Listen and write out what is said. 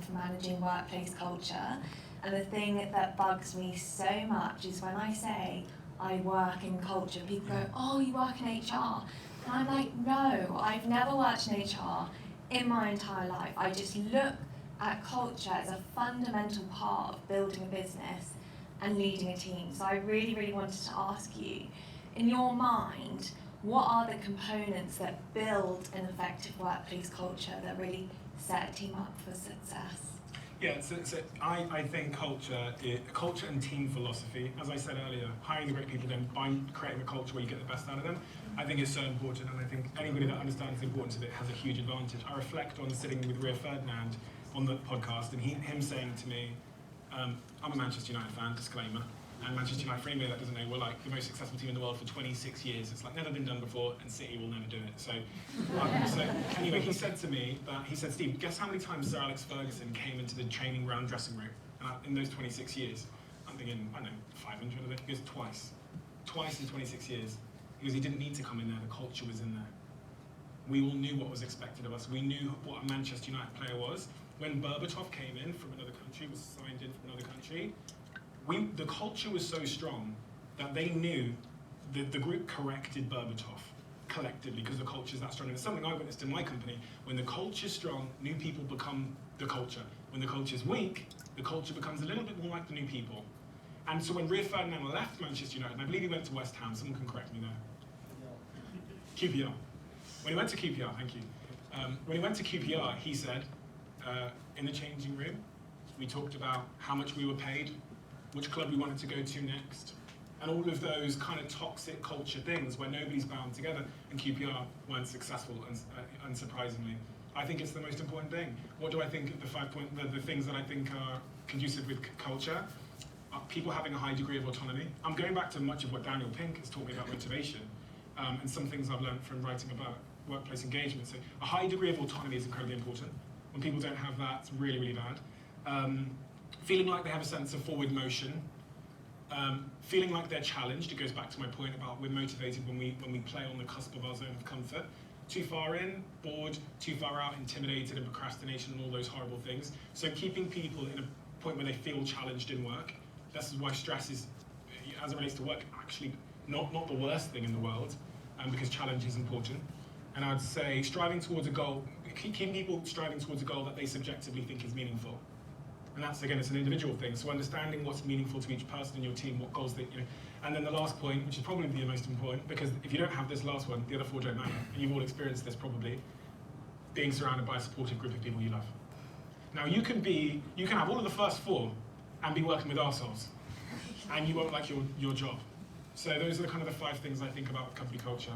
for managing workplace culture. And the thing that bugs me so much is when I say I work in culture, people go, oh, you work in HR. And I'm like, no, I've never worked in HR in my entire life. I just look at culture as a fundamental part of building a business and leading a team. So I really, really wanted to ask you, in your mind, what are the components that build an effective workplace culture that really set a team up for success? Yeah, so I think culture and team philosophy, as I said earlier, hiring the great people, then creating a culture where you get the best out of them, I think is so important, and I think anybody that understands the importance of it has a huge advantage. I reflect on sitting with Rio Ferdinand on the podcast, and him saying to me, I'm a Manchester United fan, disclaimer, and Manchester United, for anybody that doesn't know, we're like the most successful team in the world for 26 years. It's like never been done before, and City will never do it. So anyway, he said to me that, he said, Steve, guess how many times Sir Alex Ferguson came into the training ground dressing room in those 26 years? I'm thinking, I don't know, 500 of it. He goes, twice. Twice in 26 years. Because he didn't need to come in there, the culture was in there. We all knew what was expected of us. We knew what a Manchester United player was. When Berbatov came in from another country, was signed in from another country, the culture was so strong that they knew that the group corrected Berbatov collectively because the culture is that strong. And it's something I witnessed in my company. When the culture's strong, new people become the culture. When the culture's weak, the culture becomes a little bit more like the new people. And so when Rio Ferdinand left Manchester United, and I believe he went to West Ham, someone can correct me there. QPR. When he went to QPR, thank you. When he went to QPR, he said, in the changing room, we talked about how much we were paid, which club we wanted to go to next, and all of those kind of toxic culture things where nobody's bound together, and QPR weren't successful, unsurprisingly. I think it's the most important thing. What do I think of the things that I think are conducive with culture? People having a high degree of autonomy. I'm going back to much of what Daniel Pink has taught me about motivation, and some things I've learned from writing about workplace engagement. So a high degree of autonomy is incredibly important. When people don't have that, it's really, really bad. Feeling like they have a sense of forward motion, feeling like they're challenged. It goes back to my point about we're motivated when we play on the cusp of our zone of comfort. Too far in, bored, too far out, intimidated, and procrastination, and all those horrible things. So keeping people in a point where they feel challenged in work. This is why stress is, as it relates to work, actually not the worst thing in the world, because challenge is important. And I'd say striving towards a goal, keeping people striving towards a goal that they subjectively think is meaningful. And that's, again, it's an individual thing. So understanding what's meaningful to each person in your team, what goals they, And then the last point, which is probably the most important, because if you don't have this last one, the other four don't matter. And you've all experienced this probably, being surrounded by a supportive group of people you love. Now you can have all of the first four and be working with arseholes, and you won't like your job. So those are kind of the 5 things I think about company culture.